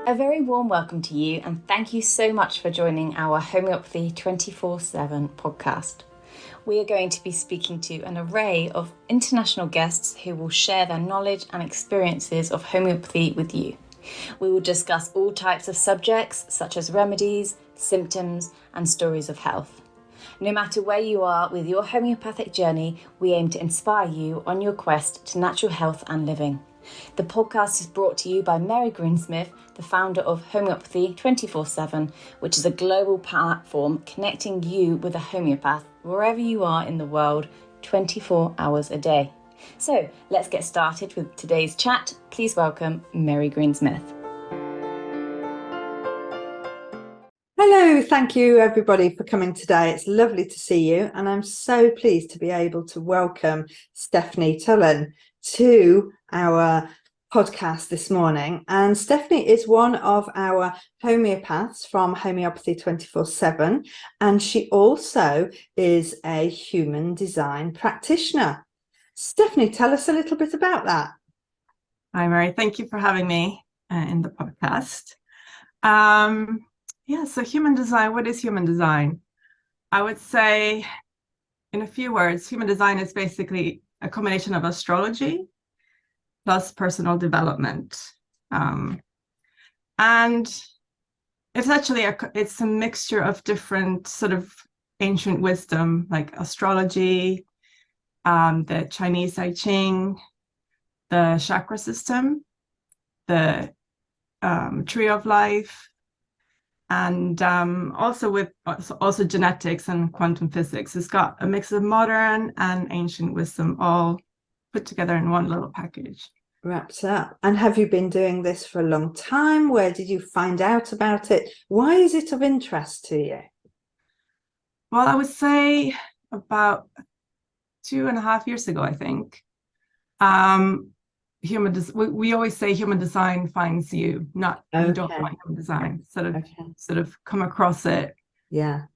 A very warm welcome to you, and thank you so much for joining our Homeopathy 24/7 podcast. We are going to be speaking to an array of international guests who will share their knowledge and experiences of homeopathy with you. We will discuss all types of subjects such as remedies, symptoms, and stories of health. No matter where you are with your homeopathic journey, we aim to inspire you on your quest to natural health and living. The podcast is brought to you by Mary Greensmith, the founder of Homeopathy 24/7, which is a global platform connecting you with a homeopath wherever you are in the world, 24 hours a day. So let's get started with today's chat. Please welcome Mary Greensmith. Hello, thank you everybody for coming today. It's lovely to see you, and I'm so pleased to be able to welcome Stephanie Thullen to our podcast this morning. And Stephanie is one of our homeopaths from Homeopathy 24/7, and she also is a human design practitioner. Stephanie, tell us a little bit about that. Hi, Mary. Thank you for having me in the podcast. So human design, what is human design? I would say, in a few words, human design is basically a combination of astrology plus personal development. And it's actually it's a mixture of different sort of ancient wisdom, like astrology, the Chinese I Ching, the chakra system, the tree of life, and also genetics and quantum physics. It's got a mix of modern and ancient wisdom all put together in one little package. Wrapped up. And have you been doing this for a long time? Where did you find out about it? Why is it of interest to you? Well, I would say about 2.5 years ago, I think. We always say human design finds you, not you don't find human design. Sort of come across it. Yeah.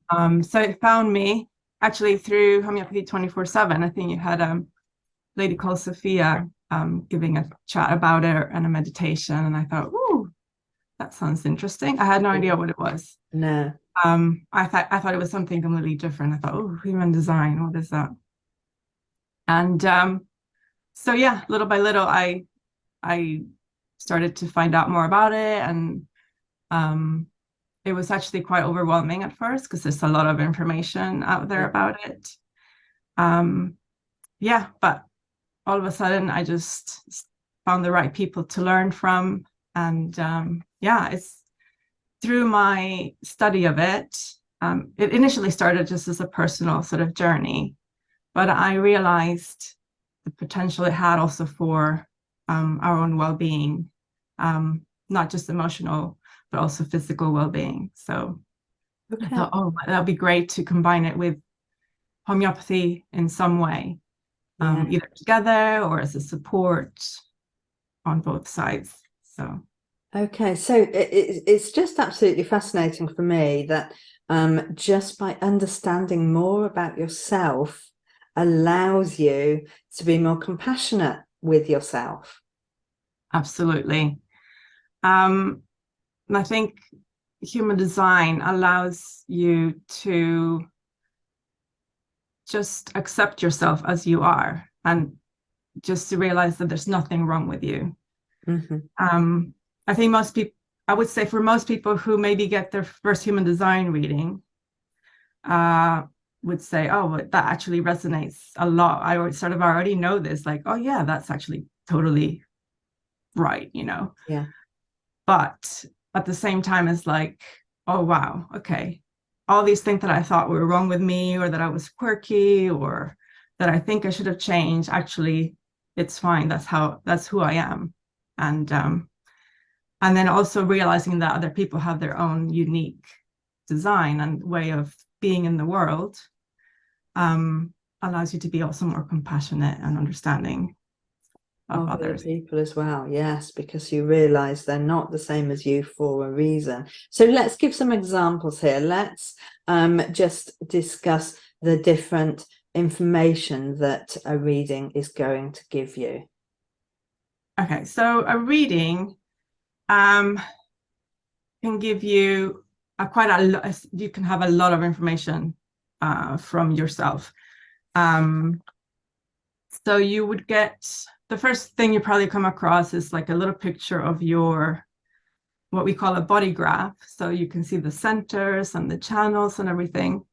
So it found me actually through Homeopathy 24/7. I think you had a lady called Sophia giving a chat about it and a meditation, and I thought, ooh, that sounds interesting. I had no idea what it was. No. I thought it was something completely different. I thought, oh, human design, what is that? And so yeah, little by little, I started to find out more about it, and it was actually quite overwhelming at first because there's a lot of information out there about it. But all of a sudden, I just found the right people to learn from, and it's through my study of it. It initially started just as a personal sort of journey, but I realized the potential it had also for our own well-being, not just emotional, but also physical well-being. So I thought, oh, that'd be great to combine it with homeopathy in some way, either together or as a support on both sides. So it's just absolutely fascinating for me that just by understanding more about yourself allows you to be more compassionate with yourself. Absolutely. I think human design allows you to just accept yourself as you are, and just to realize that there's nothing wrong with you. Mm-hmm. I think I would say for most people who maybe get their first human design reading, would say, oh, well, that actually resonates a lot. I sort of already know this, like, oh yeah, that's actually totally right, Yeah. But at the same time, it's like, oh wow, okay, all these things that I thought were wrong with me, or that I was quirky, or that I think I should have changed, actually it's fine. That's who I am. And then also realizing that other people have their own unique design and way of being in the world, allows you to be also more compassionate and understanding of others. People as well. Yes, because you realize they're not the same as you for a reason. So let's give some examples here. Let's just discuss the different information that a reading is going to give you. Okay, so a reading, can give you quite a lot. You can have a lot of information from yourself. So you would get, the first thing you probably come across is like a little picture of your, what we call a body graph. So you can see the centers and the channels and everything.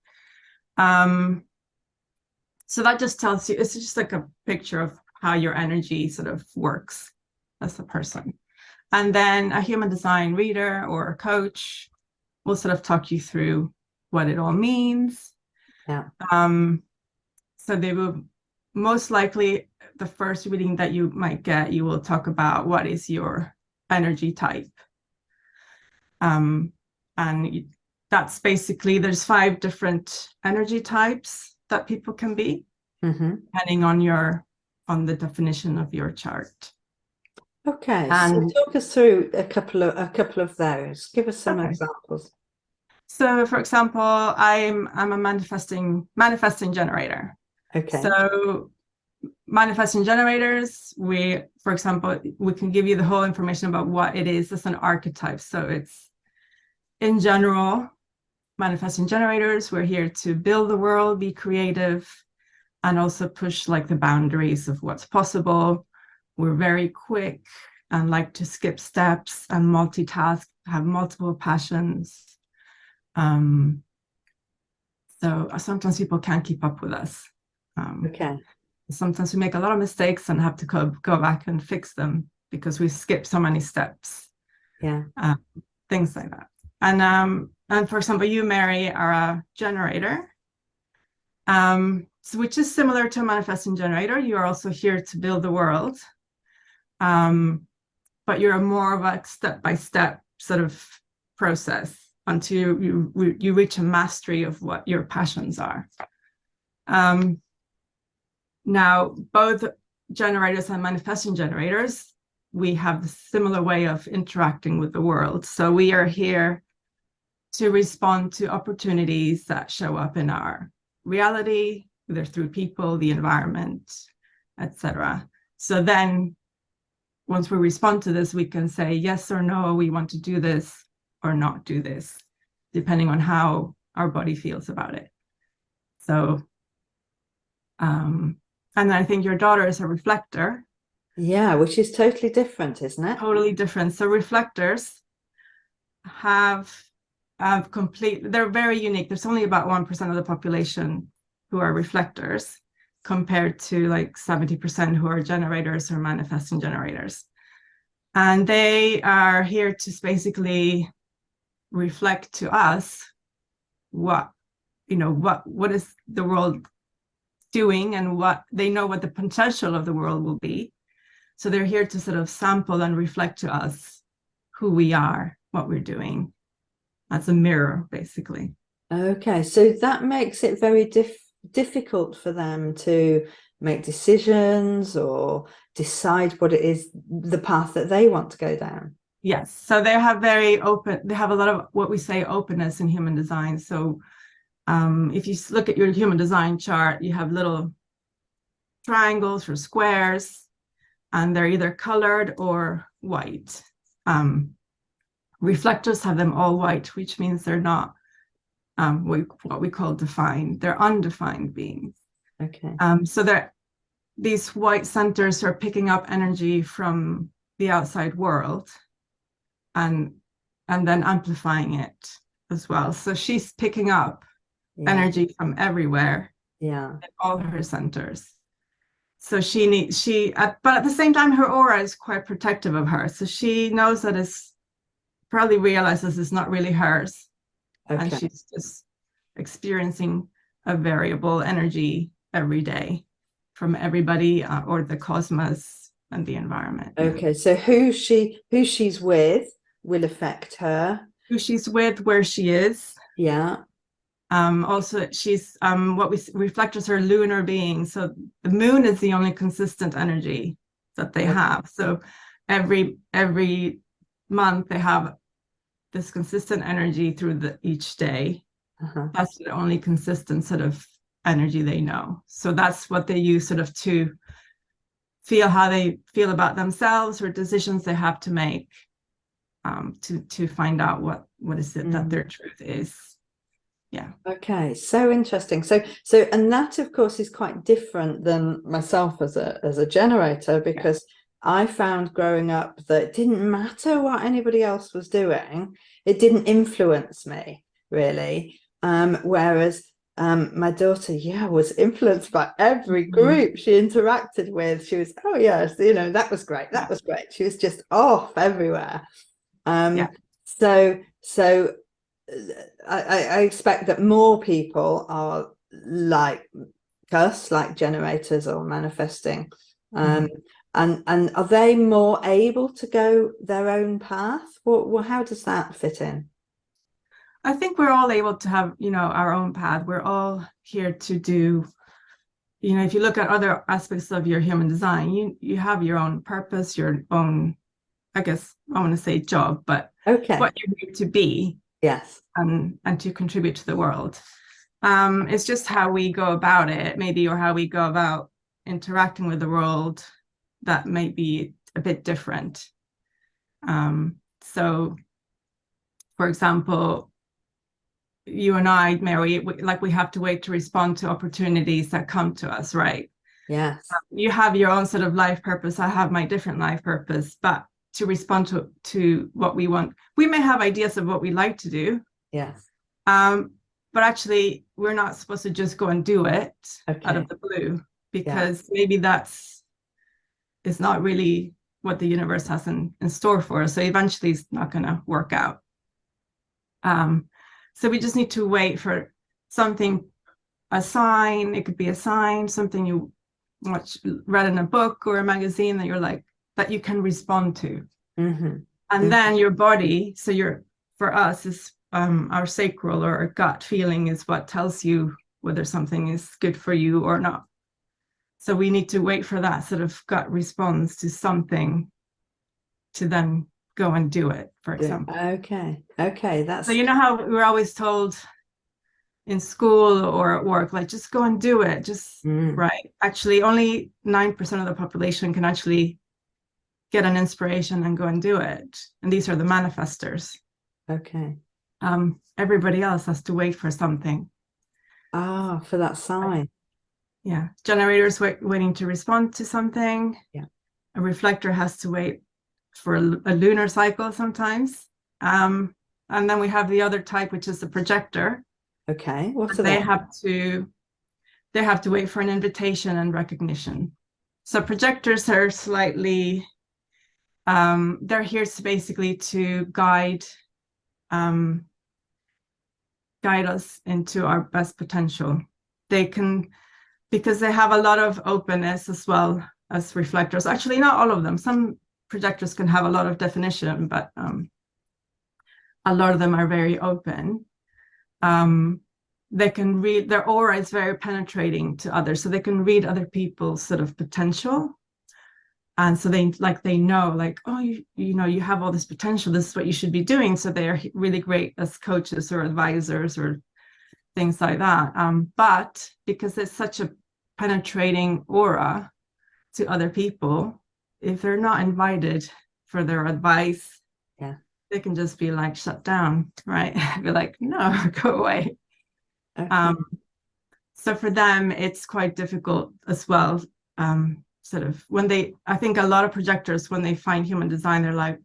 So that just tells you, it's just like a picture of how your energy sort of works as a person. And then a human design reader or a coach will sort of talk you through what it all means. Yeah. So they will most likely, the first reading that you might get, you will talk about what is your energy type. And that's basically, there's 5 different energy types that people can be, depending on the definition of your chart. Okay, And so talk us through a couple of those. Give us some examples. So, for example, I'm a manifesting generator. Okay. So, manifesting generators, for example, we can give you the whole information about what it is as an archetype. So it's, in general, manifesting generators, we're here to build the world, be creative, and also push like the boundaries of what's possible. We're very quick and like to skip steps and multitask, have multiple passions. So sometimes people can't keep up with us. Okay. Sometimes we make a lot of mistakes and have to go back and fix them because we skip so many steps. Yeah. Things like that. And for example, you, Mary, are a generator, which is similar to a manifesting generator. You are also here to build the world, but you're more of a step-by-step sort of process until you reach a mastery of what your passions are. Now, both generators and manifesting generators, we have a similar way of interacting with the world. So we are here to respond to opportunities that show up in our reality, either through people, the environment, etc. So then once we respond to this, we can say yes or no, we want to do this or not do this, depending on how our body feels about it. So, and I think your daughter is a reflector. Yeah, which is totally different, isn't it? Totally different. So reflectors have they're very unique. There's only about 1% of the population who are reflectors compared to like 70% who are generators or manifesting generators. And they are here to basically reflect to us what is the world doing, and what they know what the potential of the world will be. So they're here to sort of sample and reflect to us who we are, what we're doing, as a mirror, basically. Okay, so that makes it very difficult for them to make decisions or decide what it is, the path that they want to go down. Yes, so they have a lot of what we say openness in human design. So if you look at your human design chart, you have little triangles or squares, and they're either colored or white. Reflectors have them all white, which means they're not what we call defined. They're undefined beings. Okay. So these white centers are picking up energy from the outside world and then amplifying it as well. So she's picking up energy from everywhere. Yeah. In all her centers. So but at the same time, her aura is quite protective of her. So she knows that probably realizes it's not really hers. Okay. And she's just experiencing a variable energy every day from everybody or the cosmos and the environment. Okay, so who she's with will affect her. Who she's with, where she is. Yeah. Also, she's reflectors are lunar beings. So the moon is the only consistent energy that they have. So every month they have this consistent energy through each day. That's the only consistent sort of energy they know. So that's what they use sort of to feel how they feel about themselves or decisions they have to make. to find out what is it that their truth is. Yeah. Okay, so interesting. So and that of course is quite different than myself as a generator, because I found growing up that it didn't matter what anybody else was doing. It didn't influence me really. Whereas my daughter, was influenced by every group she interacted with. She was, oh yes, that was great. That was great. She was just off everywhere. So I expect that more people are like us, like generators or manifesting. And are they more able to go their own path? How does that fit in? I think we're all able to have, our own path. We're all here to do, if you look at other aspects of your human design, you have your own purpose, your own, I guess I want to say job, but what you're here to be. Yes. And to contribute to the world. It's just how we go about it, maybe, or how we go about interacting with the world that may be a bit different. So, for example, you and I, Mary, we have to wait to respond to opportunities that come to us, right? Yes. You have your own sort of life purpose. I have my different life purpose, but to respond to what we want, we may have ideas of what we like to do. Yes. But actually, we're not supposed to just go and do it out of the blue, because maybe is not really what the universe has in store for us. So eventually it's not going to work out. So we just need to wait for something, a sign. It could be a sign, something you read in a book or a magazine that you're like, that you can respond to. And then your body, for us, is our sacral or our gut feeling is what tells you whether something is good for you or not. So we need to wait for that sort of gut response to something to then go and do it, for example. Okay. That's... So you know how we're always told in school or at work, like, just go and do it, right? Actually, only 9% of the population can actually get an inspiration and go and do it. And these are the manifestors. Okay. Everybody else has to wait for something. For that sign. Yeah. Generators waiting to respond to something. Yeah. A reflector has to wait for a lunar cycle sometimes. And then we have the other type, which is the projector. Okay. They have to wait for an invitation and recognition. So projectors are slightly, they're here basically to guide us into our best potential. They can, because they have a lot of openness as well as reflectors. Actually, not all of them. Some projectors can have a lot of definition, but a lot of them are very open. They can read, their aura is very penetrating to others, so they can read other people's sort of potential. And so they know, like, oh, you have all this potential, this is what you should be doing. So they are really great as coaches or advisors or things like that. But because it's such a penetrating aura to other people, if they're not invited for their advice, they can just be like shut down, right? Be like, no, go away. Okay. So for them, it's quite difficult as well. Sort of I think a lot of projectors, when they find human design, they're like,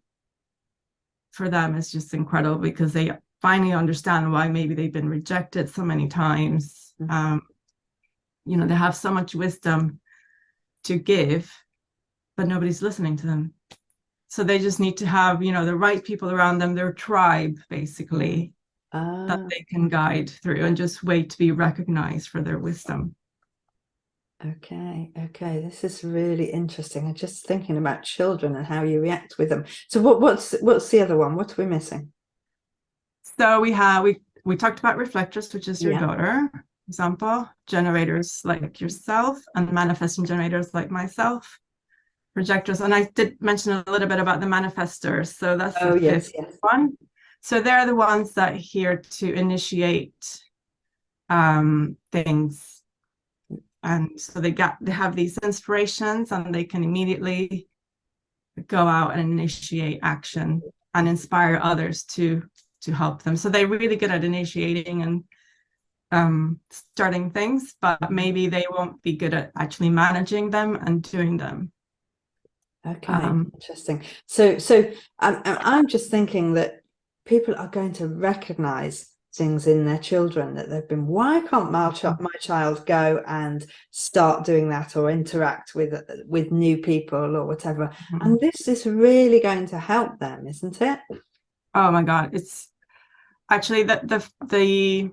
for them, it's just incredible because they finally understand why maybe they've been rejected so many times. They have so much wisdom to give, but nobody's listening to them. So they just need to have, the right people around them, their tribe, basically, that they can guide through and just wait to be recognized for their wisdom. Okay. This is really interesting. I'm just thinking about children and how you react with them. So what's the other one? What are we missing? So we talked about reflectors, which is your daughter, for example, generators like yourself, and manifesting generators like myself, projectors. And I did mention a little bit about the manifestors. So that's the fifth one. So they're the ones that are here to initiate things. And so they have these inspirations and they can immediately go out and initiate action. and inspire others to help them. So they're really good at initiating and starting things, but maybe they won't be good at actually managing them and doing them. Okay, interesting. So I'm just thinking that people are going to recognize things in their children that they've been, why can't my child go and start doing that or interact with new people or whatever? And this is really going to help them, isn't it? Oh my God, it's actually the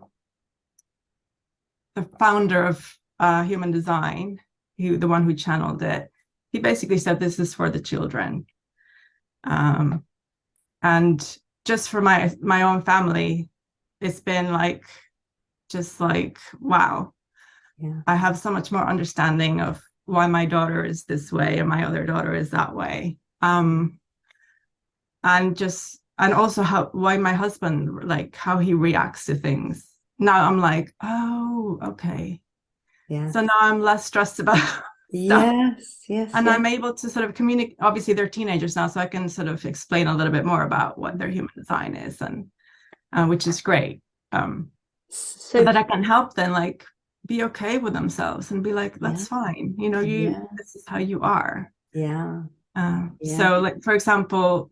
founder of Human Design, the one who channeled it, he basically said this is for the children. And just for my own family, it's been like, just like, wow. Yeah. I have so much more understanding of why my daughter is this way and my other daughter is that way. And also why my husband, like how he reacts to things. Now I'm like, oh, okay. Yeah. So now I'm less stressed about stuff. Yes. And I'm able to sort of communicate. Obviously, they're teenagers now, so I can sort of explain a little bit more about what their human design is, and which is great. So that I can help them like be okay with themselves and be like, that's fine. You know, this is how you are. Yeah. So like, for example,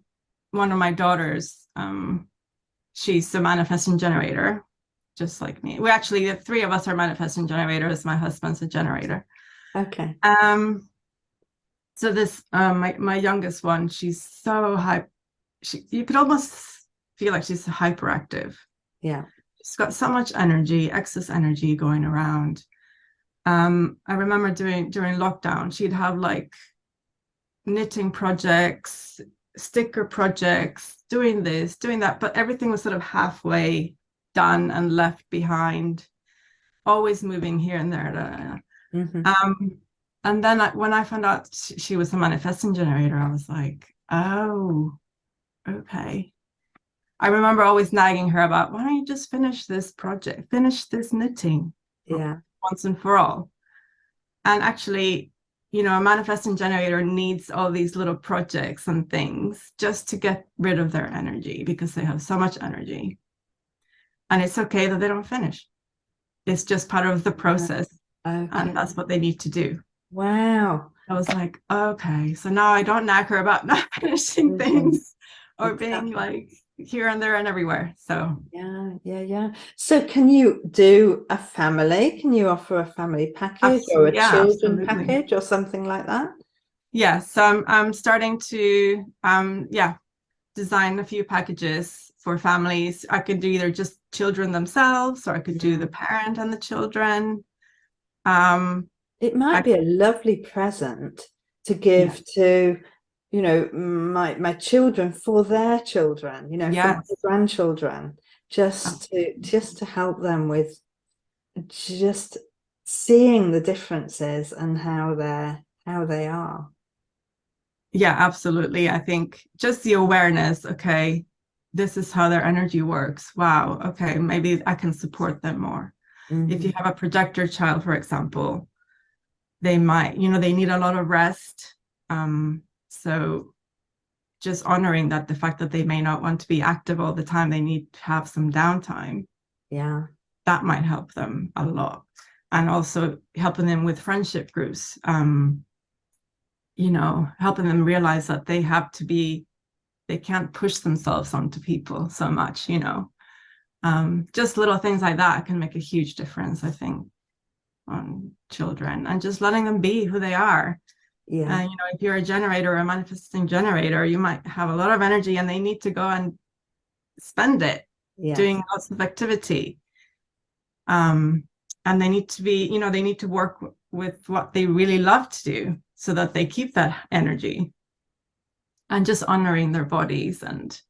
one of my daughters, she's a manifesting generator, just like me. We actually, the three of us are manifesting generators. My husband's a generator. Okay. So this, my youngest one, she's so you could almost feel like she's hyperactive. Yeah. She's got so much energy, excess energy going around. I remember during lockdown, she'd have like knitting projects, sticker projects, doing this, doing that, but everything was sort of halfway done and left behind, always moving here and there. And then when I found out she was a manifesting generator, I was like, oh, okay. I remember always nagging her about, why don't you just finish this project, finish this knitting once and for all. And actually, you know, a manifesting generator needs all these little projects and things just to get rid of their energy because they have so much energy. And it's okay that they don't finish. It's just part of the process. Okay. And that's what they need to do. Wow. I was like, okay, so now I don't nag her about not finishing things or being like here and there and everywhere. So yeah. So can you do a family? Can you offer a family package or a children package or something like that? Yeah, so I'm starting to design a few packages for families. I could do either just children themselves, or I could do the parent and the children. It might be a lovely present to give to, you know, my children for their children, you know, for my grandchildren, just to help them with just seeing the differences and how they are. Yeah, absolutely. I think just the awareness, okay, this is how their energy works. Wow, okay, maybe I can support them more. If you have a projector child, for example, they might, you know, they need a lot of rest. So just honoring that, the fact that they may not want to be active all the time, they need to have some downtime. Yeah. That might help them a lot. And also helping them with friendship groups, you know, helping them realize that they can't push themselves onto people so much, you know. Just little things like that can make a huge difference, I think, on children, and just letting them be who they are. Yeah. You know, if you're a generator or a manifesting generator, you might have a lot of energy and they need to go and spend it doing lots of activity. And they need to be, you know, they need to work with what they really love to do so that they keep that energy, and just honoring their bodies and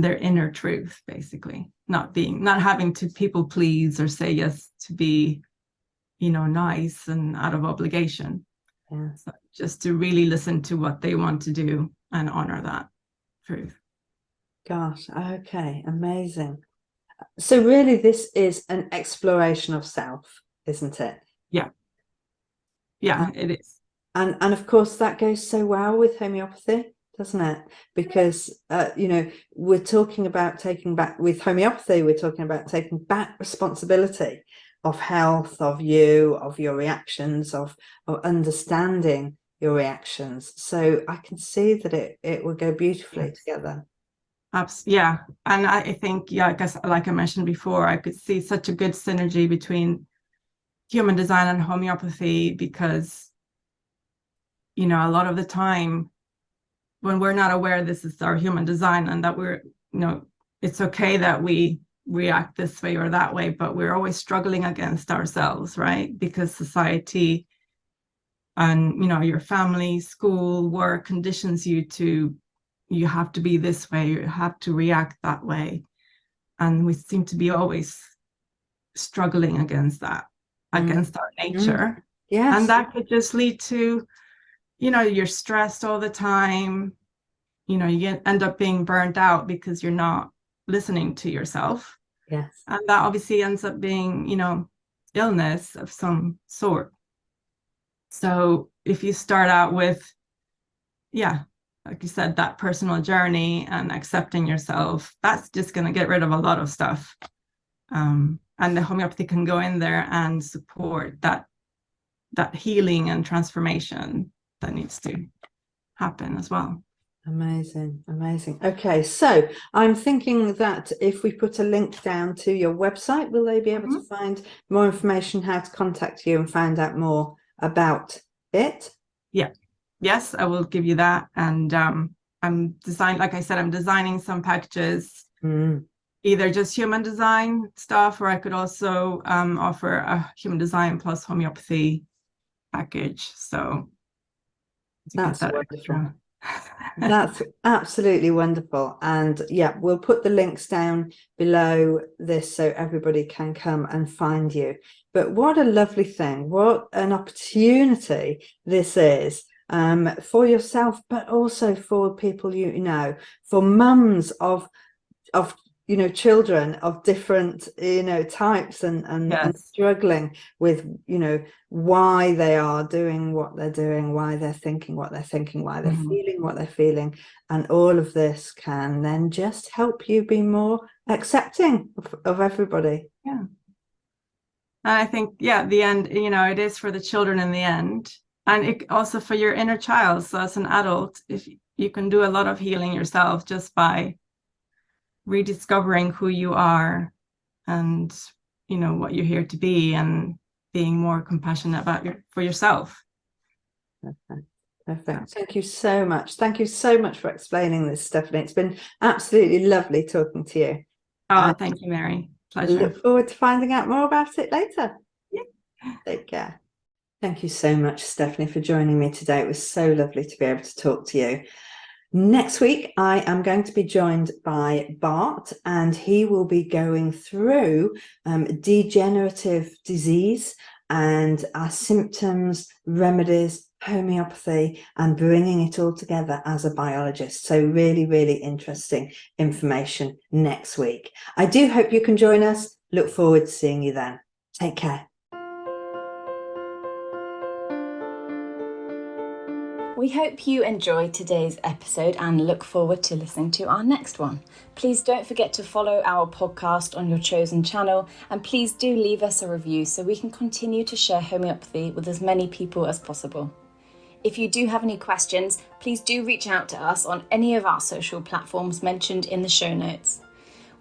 their inner truth, basically, not having to people please or say yes to be, you know, nice and out of obligation. Yeah. So just to really listen to what they want to do and honor that truth. Gosh, okay, amazing. So really this is an exploration of self, isn't it? Yeah. Yeah, it is. And of course that goes so well with homeopathy, doesn't it? Because, we're talking about taking back, with homeopathy, we're talking about taking back responsibility of health, of you, of your reactions, of understanding your reactions. So I can see that it will go beautifully together. Yeah. And I think, I guess, like I mentioned before, I could see such a good synergy between human design and homeopathy, because, a lot of the time when we're not aware this is our human design, and that we're, it's okay that we react this way or that way, but we're always struggling against ourselves, right? Because society and, your family, school, work conditions you to, you have to be this way, you have to react that way. And we seem to be always struggling against that, against our nature. Yes. And that could just lead to, you're stressed all the time. You end up being burnt out because you're not listening to yourself. Yes. And that obviously ends up being, illness of some sort. So if you start out with, like you said, that personal journey and accepting yourself, that's just going to get rid of a lot of stuff. And the homeopathy can go in there and support that healing and transformation that needs to happen as well. Amazing. Okay, so I'm thinking that if we put a link down to your website, will they be able to find more information, how to contact you and find out more about it? Yeah. Yes, I will give you that. And I'm designing some packages, either just human design stuff, or I could also offer a human design plus homeopathy package. So that's wonderful. That's absolutely wonderful. And we'll put the links down below this so everybody can come and find you. But what a lovely thing, what an opportunity this is, for yourself, but also for people, for mums of children of different types and struggling with why they are doing what they're doing, why they're thinking what they're thinking, why they're feeling what they're feeling, and all of this can then just help you be more accepting of everybody. And I think the end, it is for the children in the end, and it also for your inner child. So as an adult, if you can do a lot of healing yourself just by rediscovering who you are and what you're here to be, and being more compassionate for yourself. Perfect. Thank you so much for explaining this, Stephanie. It's been absolutely lovely talking to you. Thank you, Mary. Pleasure. Look forward to finding out more about it later. Take care. Thank you so much, Stephanie, for joining me today. It was so lovely to be able to talk to you. Next week, I am going to be joined by Bart, and he will be going through degenerative disease and our symptoms, remedies, homeopathy, and bringing it all together as a biologist. So really, really interesting information next week. I do hope you can join us. Look forward to seeing you then. Take care. We hope you enjoyed today's episode and look forward to listening to our next one. Please don't forget to follow our podcast on your chosen channel, and please do leave us a review so we can continue to share homeopathy with as many people as possible. If you do have any questions, please do reach out to us on any of our social platforms mentioned in the show notes.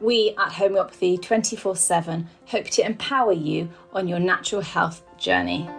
We at Homeopathy 24/7 hope to empower you on your natural health journey.